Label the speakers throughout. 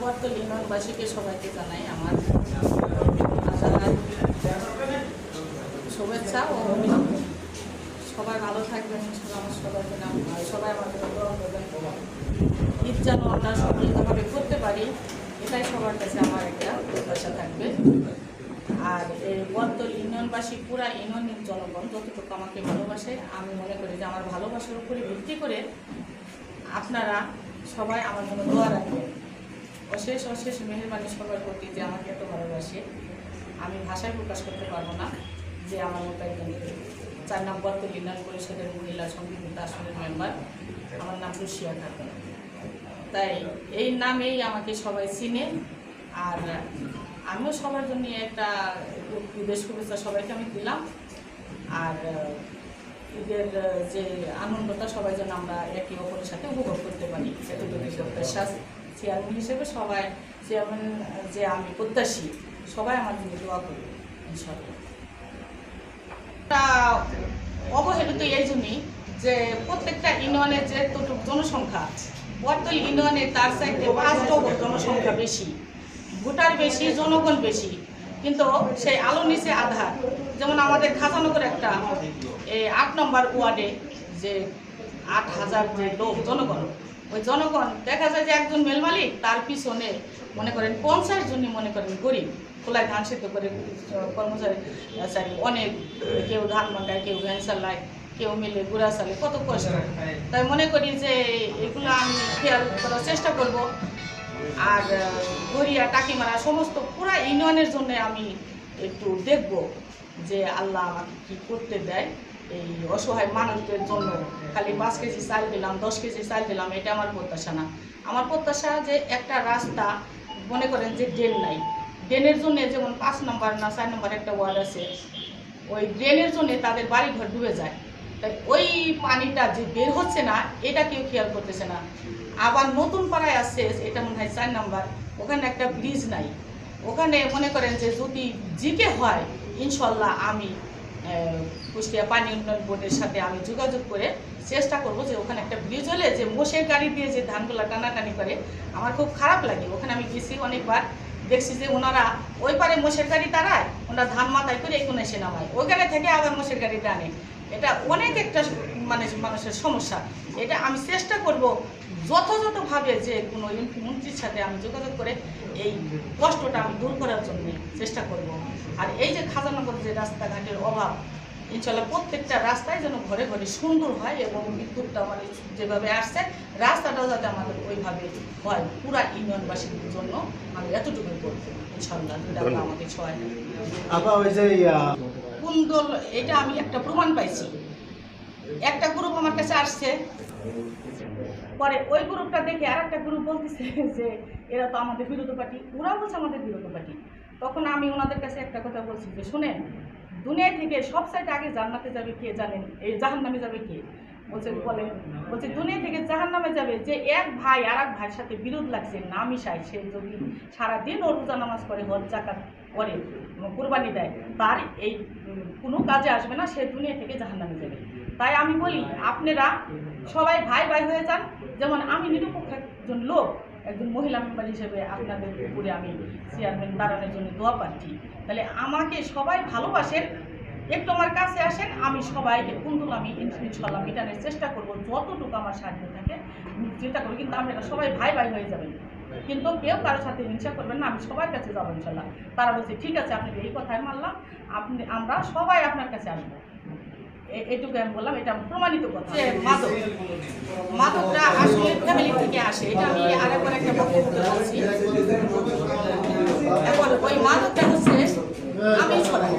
Speaker 1: বর্তল ইউনিয়নবাসীকে সবাইকে জানাই আমার শুভেচ্ছা ও অভিনন্দন। সবাই ভালো থাকবেন, আমার সবাইকে সবাই আমাদের দোয়া করবেন। ঈদ যেন আমরা সম্মিলিতভাবে করতে পারি, এটাই সবার কাছে আমার একটা প্রত্যাশা থাকবে। আর এই বর্তল ইউনিয়নবাসী পুরা ইউনিয়নের জনগণ যতটুকু আমাকে ভালোবাসে, আমি মনে করি যে আমার ভালোবাসার উপরে ভিত্তি করে আপনারা সবাই আমার জন্য দোয়া রাখবেন। অশেষ অশেষ মেহেরবানি সবার প্রতি যে আমাকে এত ভালোবাসে, আমি ভাষায় প্রকাশ করতে পারবো না যে আমার মতো একজন 4 নং বর্তল ইউনিয়ন পরিষদের মহিলা সংগঠিত আসনের মেম্বার, আমার নাম রুশিয়া খাতুন। তাই এই নামেই আমাকে সবাই চিনে। আর আমিও সবার জন্য একটা ঈদের শুভেচ্ছা সবাইকে আমি দিলাম। আর ঈদের যে আনন্দটা সবাই যেন আমরা একে অপরের সাথে উপভোগ করতে পারি, এতটুকু প্রত্যাশা। চেয়ারম্যান হিসেবে সবাই, চেয়ারম্যান যে আমি প্রত্যাশী, সবাই আমার জন্য দোয়া করবে ইনশাআল্লাহ। অবহেলিত এই জন্যই যে প্রত্যেকটা ইউনিয়নের যে জনসংখ্যা, বর্তল ইউনিয়নে তার চাইতে 5 ডবল জনসংখ্যা বেশি, ভোটার বেশি, জনগণ বেশি, কিন্তু সেই আলো নিচে আধার। যেমন আমাদের খাজানগর একটা 8 নম্বর ওয়ার্ডে যে 8,000 যে লোক জনগণ, ওই জনগণ দেখা যায় যে একজন মেল মালিক, তার পিছনে মনে করেন 50 জনই মনে করেন গরিব, খোলায় ধান সেদ্ধ করে কর্মচারী অনেক, কেউ ধান মাগায়, কেউ ভ্যান চালায়, কেউ মিলে গুড়া চালে, কত কষ্ট। তাই মনে করি যে এগুলো আমি খেয়াল করার চেষ্টা করব। আর গড়িয়া টাকিমারা সমস্ত পুরা ইউনিয়নের জন্য আমি একটু দেখব যে আল্লাহ আমাকে কী করতে দেয়। এই অসহায় মানুষদের জন্য খালি 5 কেজি চাল দিলাম, 10 কেজি চাল দিলাম, এটা আমার প্রত্যাশা না। আমার প্রত্যাশা যে একটা রাস্তা, মনে করেন যে ড্রেন নাই, ড্রেনের জন্য যেমন 5 নম্বর না 4 নম্বর একটা ওয়ার্ড আছে, ওই ড্রেনের জন্য তাদের বাড়িঘর ডুবে যায়। তাই ওই পানিটা যে বের হচ্ছে না, এটা কেউ খেয়াল করতেছে না। আবার নতুন পাড়ায় আসছে, এটা মনে হয় 4 নম্বর, ওখানে একটা ব্রিজ নাই। ওখানে মনে করেন যে যদি জিকে হয়, ইনশাল্লাহ আমি কুষ্টিয়া পানি উন্নয়ন বোর্ডের সাথে আমি যোগাযোগ করে চেষ্টা করব যে ওখানে একটা ব্রিজ হলে যে মোষের গাড়ি দিয়ে যে ধানগুলো টানাটানি করে, আমার খুব খারাপ লাগে। ওখানে আমি গেছি অনেকবার, দেখছি যে ওনারা ওই পারে মোষের গাড়ি তারায়, ওনারা ধান মাথায় করে এখানে এসে নামায়, ওইখানে থেকে আবার মোষের গাড়ি টানে। এটা অনেক একটা মানুষের সমস্যা। এটা আমি চেষ্টা করব যথাযথভাবে যে কোনো মন্ত্রীর সাথে আমি যোগাযোগ করে এই কষ্টটা আমি দূর করার জন্য চেষ্টা করব। আর এই যে খাজানগর যে রাস্তাঘাটের অভাব, ইনশাল্লাহ প্রত্যেকটা রাস্তায় যেন ঘরে ঘরে সুন্দর হয়, এবং বিদ্যুৎটা মানে যেভাবে আসছে রাস্তাটাও যাতে আমাদের ওইভাবে হয় পুরা ইউনিয়নবাসীর জন্য। আমি এতটুকুই করব ইনশাল্লাহ, আমাদের সহায় কুন্দল। এটা আমি একটা প্রমাণ পাইছি, একটা গ্রুপ আমার কাছে আসছে, পরে ওই গ্রুপটা দেখে আর একটা গ্রুপ বলতেছে যে এরা তো আমাদের বিরোধী পার্টি, ওরাও বলছে আমাদের বিরোধী পার্টি। তখন আমি ওনাদের কাছে একটা কথা বলছি যে শুনেন, দুনিয়া থেকে সব সাইডে আগে জান্নাতে যাবে কে জানেন, এই জাহান্নামে যাবে কে? বলছে দুনিয়া থেকে জাহান্নামে যাবে যে এক ভাই আর এক ভাইয়ের সাথে বিরোধ লাগছে, না মিশায়, সে যদি সারাদিন ও রোজা নামাজ করে, হজ জাকাত করে, কুরবানি দেয়, তার এই কোনো কাজে আসবে না, সে দুনিয়া থেকে জাহান্নামে যাবে। তাই আমি বলি আপনারা সবাই ভাই ভাই হয়ে যান। যেমন আমি নিরপেক্ষ একজন লোক, একজন মহিলা মেম্বার হিসেবে আপনাদের উপরে আমি চেয়ারম্যান দাঁড়ানোর জন্য দোয়া পাচ্ছি। তাহলে আমাকে সবাই ভালোবাসেন, একটু আমার কাছে আসেন, আমি সবাইকে কুন্দুল আমি ইনশাল্লাহ মেটানোর চেষ্টা করবো, যতটুকু আমার সাহায্য থাকে চেষ্টা করবো। কিন্তু আপনারা সবাই ভাই ভাই হয়ে যাবেন, কিন্তু কেউ কারোর সাথে হিংসা করবেন না, আমি সবার কাছে যাবো ইনশাল্লাহ। তারা বলছে ঠিক আছে, আপনাকে এই কথাই মানলাম, আমরা সবাই আপনার কাছে আসবো, এটুকু আমি বললাম। এটা প্রমাণিত কথা যে মাদকটা আসলে ফ্যামিলি থেকে আসে, এটা আমি আরেকবার একটা বক্তব্য বলছি। এখন ওই মাদকটা হচ্ছে আমি ছড়াই,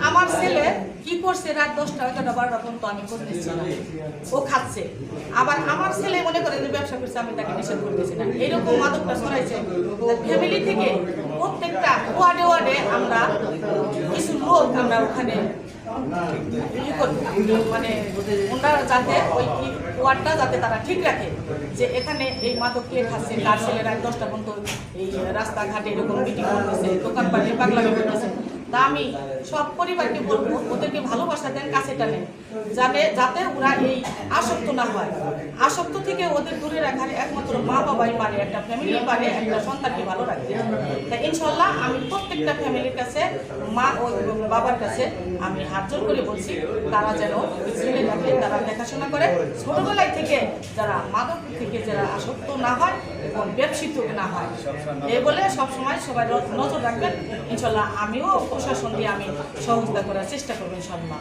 Speaker 1: আমার ছেলে কি করছে রাত 10টা 11টা 12টা পর্যন্ত আমি করতেছি না, ও খাচ্ছে। আবার আমার ছেলে মনে করে যে ব্যবসা করছে, আমি তাকে নিষেধ করতেছি না। এইরকম মাদকটা ছড়াইছে ফ্যামিলি থেকে। প্রত্যেকটা ওয়ার্ডে ওয়ার্ডে আমরা কিছু লোক আমরা ওখানে মানে ওনারা যাতে ওই ওয়ার্ডটা যাতে তারা ঠিক রাখে যে এখানে এই মাদক কে খাচ্ছে, কার ছেলেরা 10টা পর্যন্ত এই রাস্তাঘাটে এরকম মিটিং করতেছে, দোকানপাটে পাগলামি করতেছে। তা আমি সব পরিবারকে বলবো ওদেরকে ভালোবাসা দেন, কাছে টানেন, যাতে ওরা এই আসক্ত না হয়। আসক্ত থেকে ওদের দূরে রাখার একমাত্র মা বাবাই পারে, একটা ফ্যামিলি পারে একটা সন্তানকে ভালো রাখতে। তা ইনশাল্লাহ আমি প্রত্যেকটা ফ্যামিলির কাছে, মা ও বাবার কাছে আমি হাত জোর করে বলছি তারা যেন ছেলেটাকে তারা দেখাশোনা করে, ছোটবেলায় থেকে যারা মাদক থেকে যারা আসক্ত না হয় এবং ব্যবসিত না হয়, এই বলে সবসময় সবাই নজর রাখবেন। ইনশাল্লাহ আমিও প্রশাসন দিয়ে আমি সহযোগিতা করার চেষ্টা করবো ইনশাল্লাহ।